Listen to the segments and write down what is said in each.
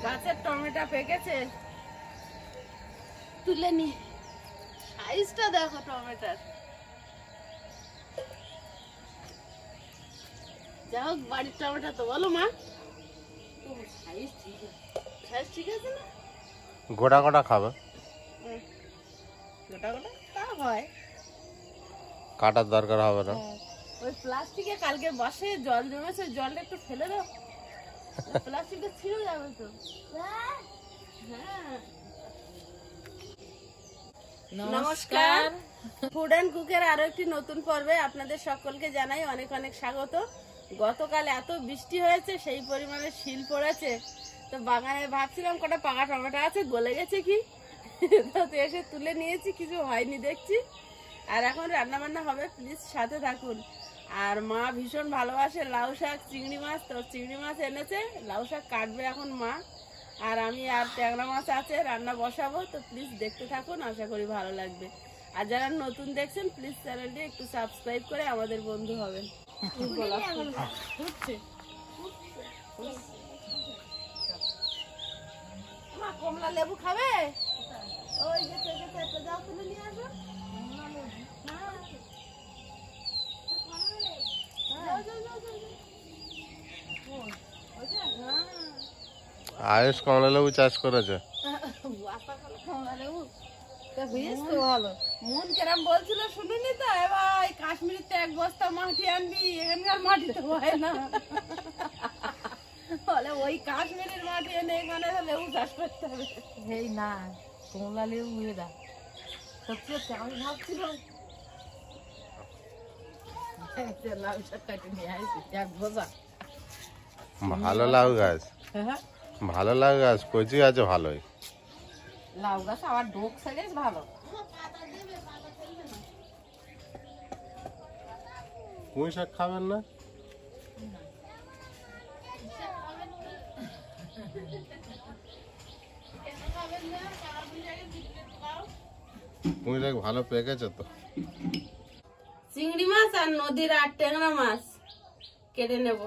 গাছের টমেটো পেকেছে, তুলে নি। সাইজটা দেখো টমেটোর। যা হোক বাড়ির টমেটো তো, বলো মা? সাইজ ঠিক আছে, সাইজ ঠিক আছে না? গোটা গোটা খাবে, গোটা গোটা তা হয়, কাটার দরকার হবে না। ওই প্লাস্টিকে কালকে বসে জল জমেছে, জলটা একটু ফেলে দাও, প্লাস্টিকটা ছিঁড়ে যাবে তো। হ্যাঁ, নমস্কার, ফুড অ্যান্ড কুকের আরো একটি নতুন পর্বে আপনাদের সকলকে জানাই অনেক অনেক স্বাগত। গতকাল এত বৃষ্টি হয়েছে, সেই পরিমাণে শিল পড়েছে, তো বাগানে ভাবছিলাম কটা পাকা টমেটো আছে, গলে গেছে কি, তো এসে তুলে নিয়েছি, কিছু হয়নি দেখছি। আর এখন রান্না বান্না হবে, প্লিজ সাথে থাকুন। আর মা ভীষণ ভালোবাসে লাউ শাক, চিংড়ি মাছ, তো চিংড়ি মাছ এনেছে, লাউ শাক কাটবে এখন মা, আর আমি আর ট্যাংরা মাছ আছে, রান্না বসাবো। তো প্লিজ দেখতে থাকুন, আশা করি ভালো লাগবে। আর যারা নতুন দেখছেন প্লিজ চ্যানেলটি একটু সাবস্ক্রাইব করে আমাদের বন্ধু হবেন। কমলা লেবু খাবে? ওই যে যাও তুলে নিয়ে আসো। আয়েশ কমলা লেবু চাষ করেছে। মন কেরাম বলছিল শুনিনি তো, এবার কাশ্মীরিতে এক বস্তা মাটি আনবি, এখানকার মাটি তো হয় না, বলে ওই কাশ্মীরের মাটি এনে এখানে লেবু চাষ করতে হবে। এই না কমলা লেবু হয়ে দা সত্যি হচ্ছে, আমি ভাবছিলাম লাউ শাক কাটে নিয়ে আসি এক বোঝা। ভালো লাউ গাছ, হ্যাঁ ভালো লাউ গাছ, কচি আছে ভালোই। লাউ গাছ আবার ডোক সাইডে ভালো। পুঁই শাক খাবেন না? পুঁই শাক ভালো পেকেছে তো। চিংড়ি মাছ আর নদীর আর ট্যাংরা মাছ কেটে নেব।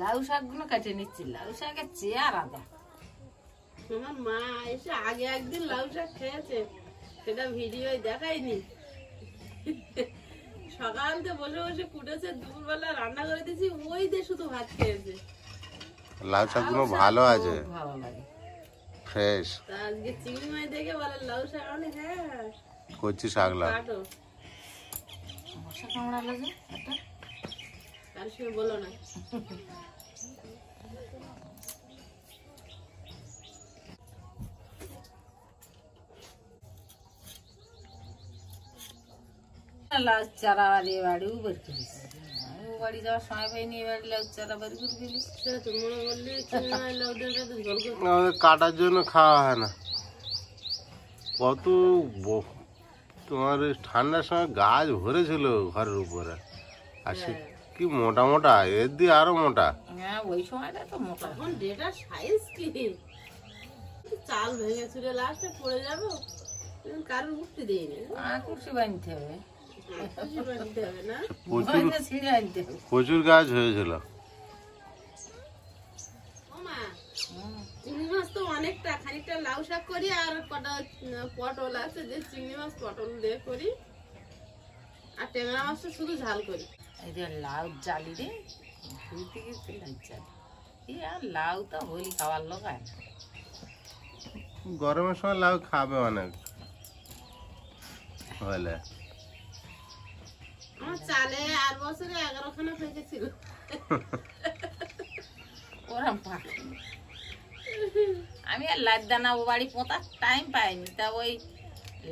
লাউ শাক গুলো কাটে নিচ্ছি, লাউ শাকের চেয়ার আদা। আমার মা এসে আগে একদিন লাউ শাক খেয়েছে, সেটা ভিডিও দেখাইনি। সকাল থেকে বসে বসে কুটেছে, দুপুরবেলা রান্না করে দিয়েছি, ওই দিয়ে শুধু ভাত খেয়েছে। লাউ শাক গুলো ভালো আছে, ভালো লাগে ফ্রেশ। তা আজকে চিংড়ি মাছ দেখে বলে লাউ শাক, অনেক হ্যাঁ কচি শাক লাউ। কাটো, মশা কামড়া লাগে এটা, কার সঙ্গে বলো না। লাউ চারা বাড়ি বাড়িও বের করিস, আমি ও বাড়ি যাওয়ার সময় পাইনি, এ বাড়ি লাউ চারা বের করে ফেলিস। সেটা তো মনে করলে চিংড়ি মাছ লাউ দিয়ে ঝোল করতে আমাদের কাটার জন্য খাওয়া হয় না। কত তোমার ঠান্ডার সময় গাছ ভরেছিল ঘরের উপরে, আর সে কি মোটা মোটা, এর দিয়ে আরো মোটা। হ্যাঁ ওই সময়টা তো মোটা। তখন ডেটার সাইজ কি, চাল ভেঙে চুরে লাস্টে পড়ে যাবো, কারোর উঠতে দেয়নি, কুর্সি বানতে হবে, নিতে হবে না। ছিঁড়ে আনতে হবে। প্রচুর গাছ হয়েছিল। ও মা, চিংড়ি মাছ তো অনেকটা, খানিকটা লাউ শাক করি, আর কটা পটল আছে, যে চিংড়ি মাছ পটল দিয়ে করি, আর ট্যাংরা মাছটা শুধু ঝাল করি। এই যে লাউ জালি রে, দুই থেকে লাউ জালি, এই আর লাউ তো হোলি খাওয়ার লোক হয় না। গরমের সময় লাউ খাবে অনেক হলে। আমার চালে আর বছরে 11 খানা পেকেছিল। ওরা পাখি, আমি আর লাদ দানা ও বাড়ি পোঁতার টাইম পাইনি, তা ওই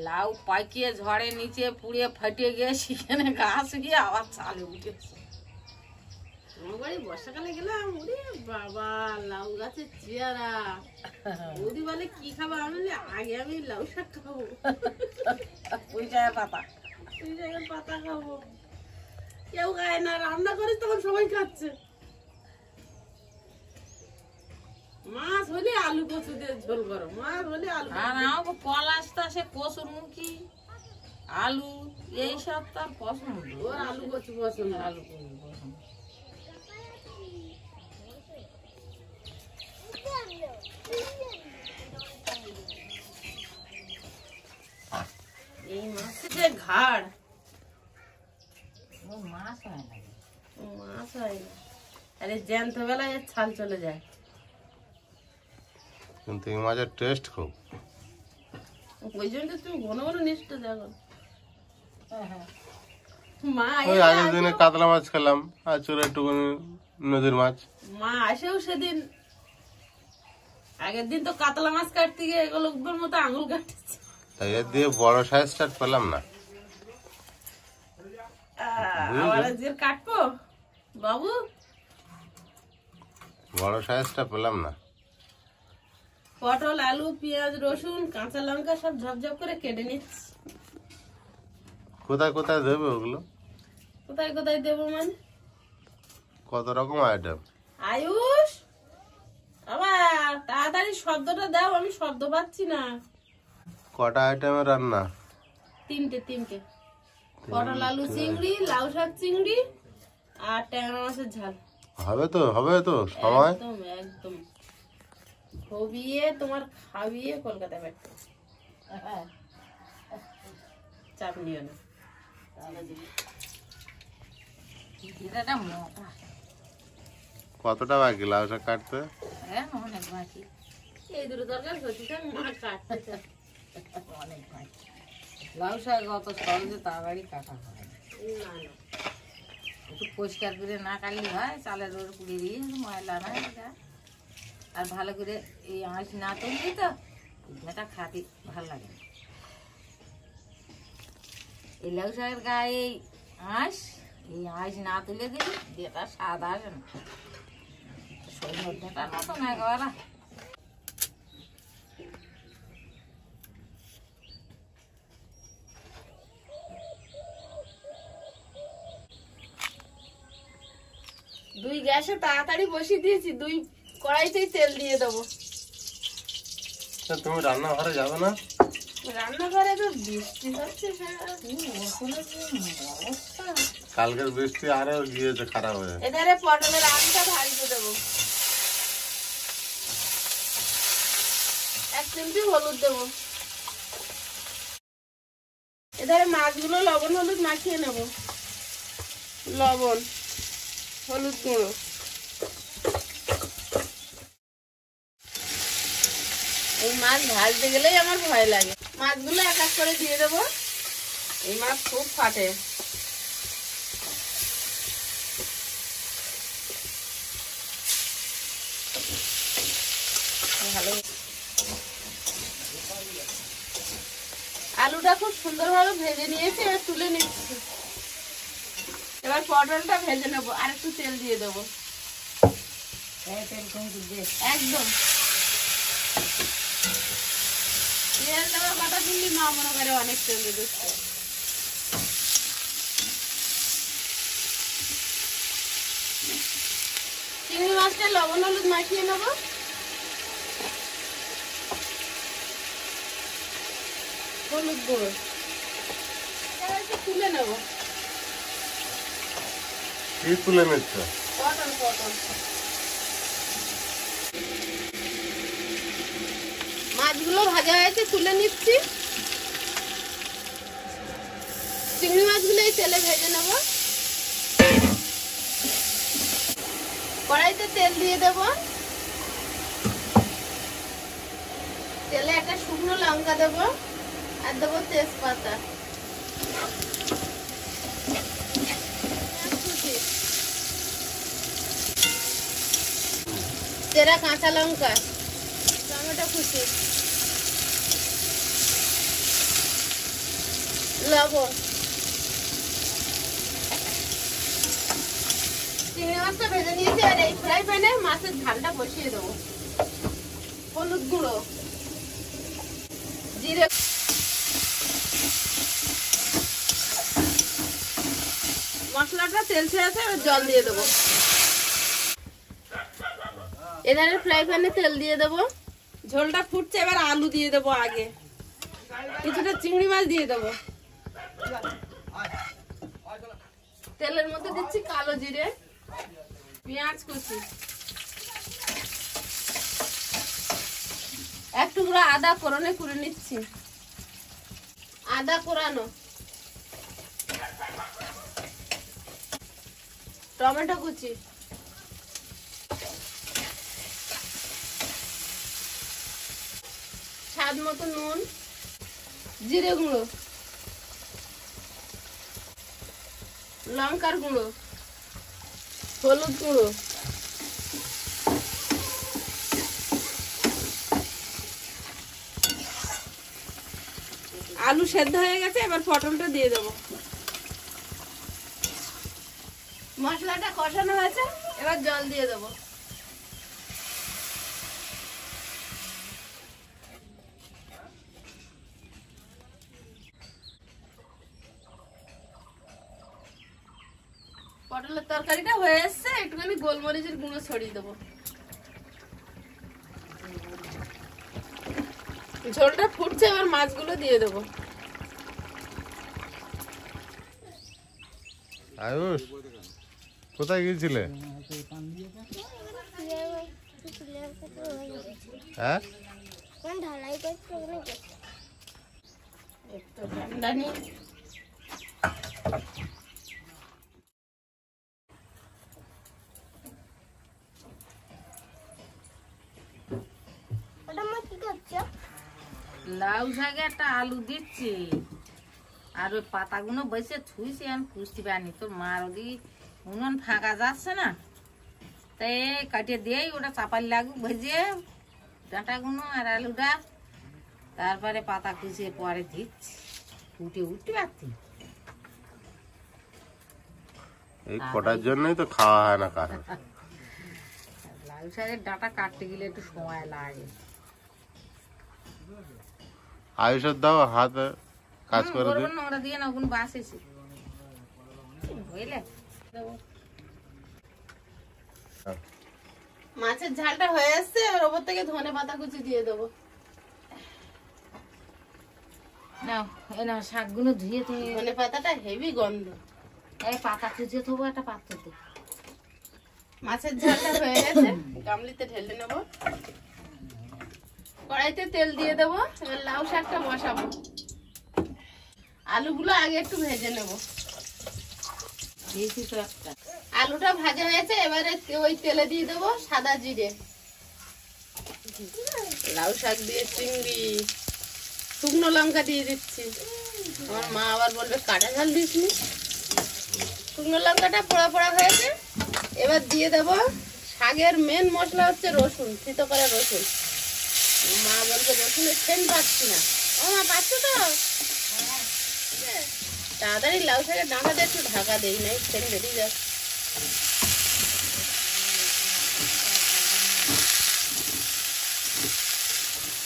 লাউ পাকিয়ে ঝড়ে নিচে পুড়িয়ে ফাটিয়ে গিয়ে সেখানে গাছ গিয়ে আবার চালে উঠেছে। আমার বাড়ি বর্ষাকালে গেলাম, ওরে বাবা লাউ গাছের চেয়ারা, বৌদি বলে কি খাবো, আমি বলি আগে আমি লাউ শাক খাবো, ওই জায়গায় পাতা, ওই জায়গায় পাতা খাবো, কেউ খায় না, রান্না করে তখন সবাই খাচ্ছে। মাছ হলে আলু কচু দিয়ে ঝোল করো, মাছ হলে আলু। আর আমাকে পলাশটা সে কচুর মুখী আলু এইসব তার পছন্দ। ওর আলু কচু পছন্দ। আলু খুবই পছন্দ। এই মাছের যে ঘাড়, ও মাছ হয় না। ও মাছ হয় না, আরে জ্যান্ত বেলায় এর ছাল চলে যায়। কিন্তু এই মাছের টেস্ট খুব। ওই জন্য তো তুমি ঘন ঘন নিষ্ঠ দেখো। হ্যাঁ। মা ওই আগের দিনে কাতলা মাছ খেলাম, আর চলে একটুখানি নদীর মাছ। মা আসেও সেদিন, আগের দিন তো কাতলা মাছ কাটতে গিয়ে লোকদের মতো আঙুল কাটতেছে। তাই এর দিয়ে বড় সাইজটা পেলাম না। আবার যে কাটবো বাবু, বড় সাইজটা পেলাম না। পটল, আলু, পেঁয়াজ, রসুন, কাঁচা লঙ্কা সব ঝপঝপ করে কেটে নিচ্ছি। কোথায় কোথায় দেবে ওগুলো? কোথায় কোথায় দেবো মানে? কত রকম আইটেম? আয়ুষ, আবার তাড়াতাড়ি শব্দটা দাও, আমি শব্দ পাচ্ছি না। কটা আইটেমের রান্না? তিনটে। পটল, আলু, চিংড়ি, লাউ শাক চিংড়ি আর ট্যাংরা মাছের ঝাল। হবে তো সময়। একদম খবিয়ে তোমার খাবিয়ে কলকাতা পাঠাবো। চাপ নিও না। এটা মোটা। কতটা বাকি লাউ শাক কাটতে? হ্যাঁ, অনেক বাকি। এই দুটো দরকার হচ্ছে মা কাটতে অনেক বাকি। লাউ শাক অত সহজে তাড়াতাড়ি কাটা হয় না। না। একটু পরিষ্কার করে না কাটলে হয়, চালের ওর পুড়ে দিয়ে ময়লা না এটা। আর ভালো করে এই আঁশ না তুললি তো এটা খাতে ভালো লাগে না। এই লাউ শাকের গায়ে এই আঁশ না তুলে দিলে যেটা স্বাদ আসে না। সৈন্যটা মতো না গলা। দুই গ্যাসে তাড়াতাড়ি বসিয়ে দিয়েছি, দুই কড়াইতেই তেল দিয়ে দেবো। তুমি রান্নাঘরে যাবে না? রান্নাঘরে তো বৃষ্টি হচ্ছে, কালকের বৃষ্টি আরো গিয়েছে খারাপ হয়ে। এধারে পটলের আলুটা ভাজতে দেবো। 1 চিমটি হলুদ দেবো। এধারে মাছগুলো লবণ হলুদ মাখিয়ে নেব। লবণ, হলুদ গুঁড়ো, এই মাছ ভাজতে গেলেই আমার ভয় লাগে। মাছগুলো এক এক করে দিয়ে দেবো। এই মাছ খুব ফাটে। ভালো, আলুটা খুব সুন্দরভাবে ভেজে নিয়েছি, এবার তুলে নিচ্ছি। এবার পটলটা ভেজে নেবো, আর একটু তেল দিয়ে দেবো। একদম তেল দেওয়ার কথা শুনলি মা মনে করে অনেক তেল দিয়ে দিচ্ছে। চিংড়ি মাছটা লবণ হলুদ মাখিয়ে নেবো। হলুদ গুঁড়ো একটু তুলে নেবো। কি তুলে নিচ্ছ? পটল মাছগুলো ভাজা হয়েছে, তুলে নিচ্ছি। চিংড়ি মাছগুলো এই তেলে ভেজে নেব। কড়াইতে তেল দিয়ে দেব। তেলে একটা শুকনো লঙ্কা দেব, আর দেবো তেজপাতা, চেরা কাঁচা লঙ্কা, টমেটো কুচি, লবণ। চিংড়ি মাছটা ভেজে নিয়েছি, আর এই ফ্রাই প্যানে মাছের ঝালটা বসিয়ে দেবো। হলুদ গুঁড়ো, জিরে, মশলাটা তেল ছেড়েছে, এবার জল দিয়ে দেবো। এধারে ফ্রাই প্যানে তেল দিয়ে দেবো। ঝোলটা ফুটছে, এবার আলু দিয়ে দেবো। আগে কিছুটা চিংড়ি মাছ দিয়ে দেবো। তেলের মধ্যে দিচ্ছি কালো জিরে, পেঁয়াজ কুচি, এক টুকরো আদা কোরনে করে নিচ্ছি, আদা কোরানো, টমেটো কুচি, স্বাদ মতো নুন, জিরে গুঁড়ো, লঙ্কার গুঁড়ো, হলুদ গুঁড়ো, আলু সেদ্ধ হয়ে গেছে, এবার পটলটা দিয়ে দেবো। মশলাটা কষানো হয়েছে, এবার জল দিয়ে দেবো। পটলের তরকারিটা হয়ে এসছে, একটুখানি গোলমরিচের গুঁড়ো ছড়িয়ে দেবো। ঝোলটা ফুটছে, এবার মাছগুলো দিয়ে দেবো। আয়ুষ কোথায় গিয়েছিলে? হ্যাঁ লাউ শাকে একটা আলু দিচ্ছি, আর ওই পাতাগুলো বসে ছুঁইছি, আমি পুষতে পারিনি। তোর মার ওদি উনুন ফাঁকা যাচ্ছে না, তাই কাটিয়ে দিয়েই ওটা চাপাল লাগুক ভেজে ডাঁটাগুলো আর আলুটা, তারপরে পাতা কুচিয়ে পরে দিচ্ছি। উঠে উঠতে পারতি, এই কটার জন্যই তো খাওয়া হয় না কারণ। লাউ শাকের ডাঁটা কাটতে গেলে একটু সময় লাগে। আয়ুষের দাও হাতে কাজ করে দিই। নোংরা দিয়ে না, ওগুলো বাস এসে বুঝলে। মাছের ঝালটা হয়ে আসছে, এবার ওপর থেকে ধনে পাতা কুচি দিয়ে দেবো। নাও এই নাও শাকগুলো ধুয়ে তো ধনে পাতাটা হেভি গন্ধ। এই পাতা খুঁজে থবো একটা পাত্রতে। মাছের ঝালটা হয়ে গেছে, গামলিতে ঢেলে নেবো। কড়াইতে তেল দিয়ে দেবো, এবার লাউ শাকটা বসাবো। আলুগুলো আগে একটু ভেজে নেব। দিয়েছি তো একটা। আলুটা ভাজা হয়েছে, এবারে ওই তেলে দিয়ে দেবো সাদা জিরে, লাউ শাক দিয়ে চিংড়ি, শুকনো লঙ্কা দিয়ে দিচ্ছি। আমার মা আবার বলবে কাটা ঝাল দিসনি। শুকনো লঙ্কাটা পোড়া পোড়া হয়েছে, এবার দিয়ে দেবো শাকের মেন মশলা হচ্ছে রসুন, থিতো করা রসুন। মা বলবে রসুনের সেন্ট পাচ্ছি না। ও মা পাচ্ছ তো? তাড়াতাড়ি লাউ শাকের ডাঁটাতে একটু ঢাকা দেই, নাই সেন্ট বেরিয়ে যাচ্ছে।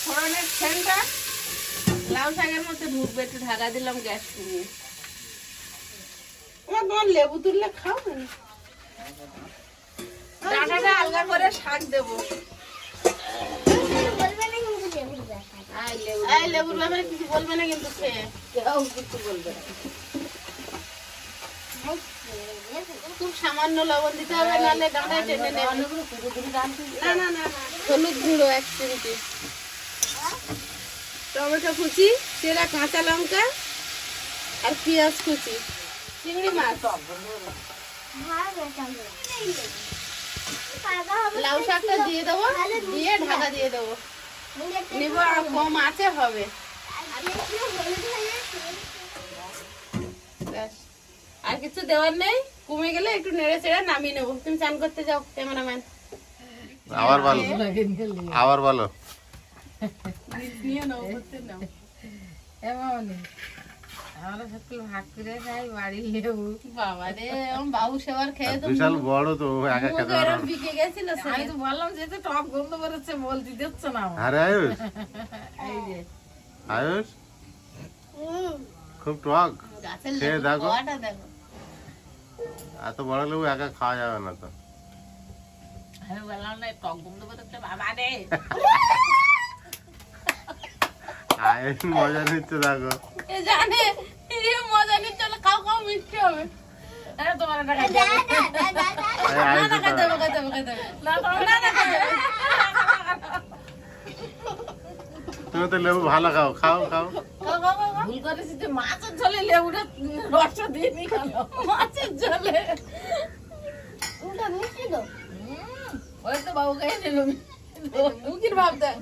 ফোড়নের সেন্টটা লাউ শাকের মধ্যে ঢুকবে, একটু ঢাকা দিলাম গ্যাস কমিয়ে। তোমার লেবু তুললে খাও না, ডাঁটাটা আলগা করে শাক দেবো। লেবুর ব্যাপারে কিছু বলবে না কিন্তু, খেয়ে কেউ কিছু বলবে না। খুব সামান্য লবণ দিতে হবে, নাহলে ডাঁটায় টেনে নেবে। না না না, হলুদ গুঁড়ো 1 চিমটি, টমেটো কুচি, চেরা কাঁচা লঙ্কা আর পেঁয়াজ কুচি, চিংড়ি মাছ, লাউ শাকটা দিয়ে দেবো, দিয়ে ঢাকা দিয়ে দেবো। নিব আর কম আছে হবে। আর কিছু দেওয়ার নেই, কমে গেলে একটু নেড়ে চেড়ে নামিয়ে নেবো। তুমি চান করতে যাও ক্যামেরাম্যান। আবার বলো, আবার বলো। নিয়ে নাও, করতে নাও। এমন আমরা সকল ভাগ করে খাই বাড়ির লেবু। বাবা রে, আমার বাবু সেবার খেয়ে তো বিশাল বড় তো, একা খেতে পারো না। বিকে গেছিল। আমি তো বললাম যে তো টক গন্ধ বেরোচ্ছে, বলতে দিচ্ছ না আমার। আরে আয়ুষ, এই যে আয়ুষ খুব টক, গাছের খেয়ে লেবু দেখো। খাওয়াটা দেখো। এত বড় লেবু একা খাওয়া যাবে না তো। আমি বললাম না টক গন্ধ বেরোচ্ছে, বাবা রে। আয়ুষ মজা নিচ্ছে দেখো। এ জানে এ মজা নিচ্ছে, খাও খাও মিষ্টি হবে। তোমার এটা খাইতে হবে। এই না, আইসে খাইতে তো। হবে, খাইতে হবে, খাইতে হবে। না, তোমার না, খাইতে হবে। তুমি তো লেবু ভালো খাও, খাও খাও। ভুল করেছি যে মাছের ঝোলে লেবুটা রস দিয়ে নি কেন? মাছের ঝোলে ওই তো বাবু খাই নিল মুখির ভাব দেখ।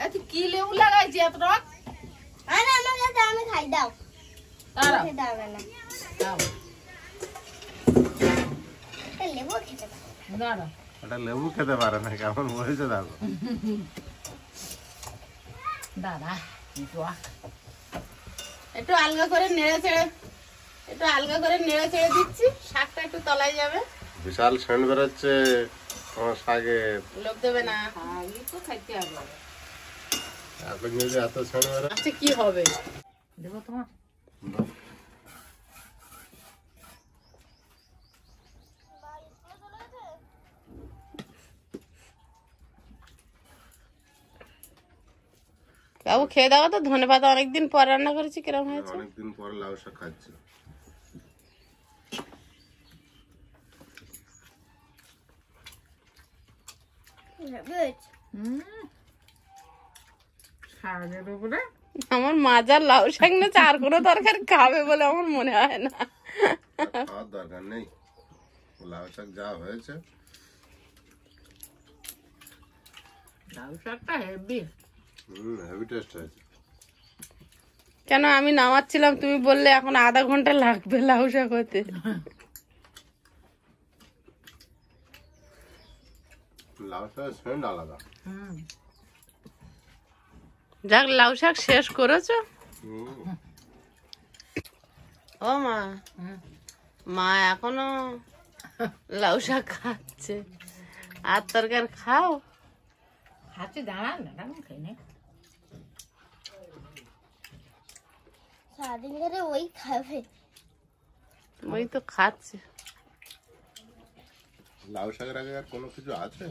এত কি লেবু লাগাইছি এত রক? আমি খাই দাও তারা খেতে হবে না দাও। লেবু খেতে পারো দাঁড়া ওটা লেবু খেতে পারে না, কেমন বলেছে দেখো। দাঁড়া একটু আলগা করে নেড়ে ছেড়ে দিচ্ছি, শাকটা একটু তলায় যাবে। বিশাল সেন্ট বেরোচ্ছে তোমার শাকের। লোক দেবে না। আগে তো খাইতে হবে। এখন যদি এত সেন্ট বেরো, আচ্ছা কি হবে? দেবো তোমার বাবু খেয়ে দাও তো, ধনে পাতা অনেকদিন পর রান্না করেছি, কিরম হয়েছে? অনেকদিন পরে লাউ শাক খাচ্ছি। শাকের উপরে আমার মাজার লাউ শাক না আর কোনো তরকারি খাবে বলে আমার মনে হয় না। খাওয়ার দরকার নেই, লাউ শাক যা হয়েছে। লাউ শাকটা হেভি। হেভি টেস্ট হয়েছে। কেন আমি নামাচ্ছিলাম, তুমি বললে এখন আধা ঘন্টা লাগবে লাউ শাক হতে। লাউ শাকের সেন্ট আলাদা। যাক, লাউ শাক শেষ করেছো? হুম। ও মা, মা এখনো লাউ শাক খাচ্ছে, আর তরকারি খাও। খাচ্ছি দাঁড়া ম্যাডাম খেয়ে নে। সারাদিন ধরে ওই খাবে ওই তো খাচ্ছে। লাউ শাকের আগে আর কোনো কিছু আছে?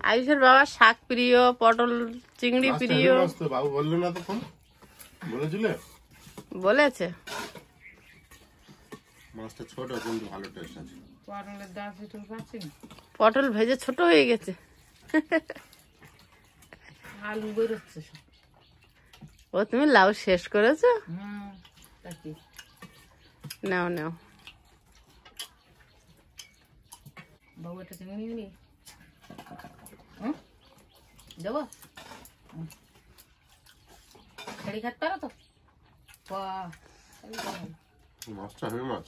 আয়ুষের বাবা শাক প্রিয়, পটল চিংড়ি মাছটা প্রিয়। হেভি মাছ তো, বাবু বললো না তখন? বলেছিলে? বলেছে মাছটা ছোট কিন্তু ভালো টেস্ট আছে। পটলের দাম একটু পাচ্ছি না। পটল ভেজে ছোট হয়ে গেছে। আলু বেরোচ্ছে সব। ও তুমি লাউ শেষ করেছো? তা কি নাও নাও। বাবু একটা চিংড়ি নিবি? দেবো খেড়ি খাতে পারো তো? মাছটা হেভি মাছ।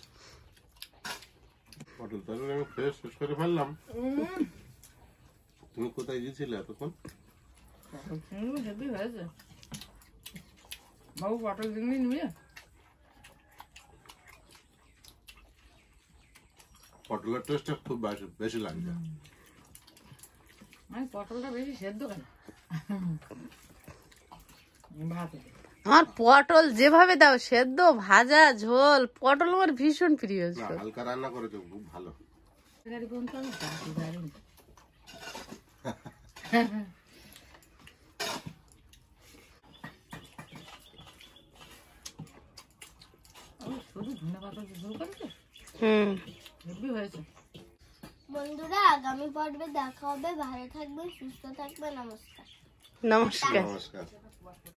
পটল তরকারি আমি খেয়ে শেষ করে ফেললাম। তুমি কোথায় গেছিলে এতক্ষণ? চিংড়ি হেভি হয়েছে। বাবু পটল চিংড়ি নিবি? পটলের টেস্টটা খুব বেশি লাগছে। আমি পটলটা বেশি সেদ্ধ খাই ভাত। আমার পটল যেভাবে দাও, সেদ্ধ, ভাজা, ঝোল, পটল আমার ভীষণ প্রিয়। না, হালকা রান্না করেছো, খুব ভালো। গাড়ি বন্ধ আমি গাড়ি শুধু ধনে পাতা ঝোল করেছে, হেভি হয়েছে। বন্ধুরা, আগামী পর্বে দেখা হবে। ভালো থাকবেন, সুস্থ থাকবেন। নমস্কার। নমস্কার। নমস্কার।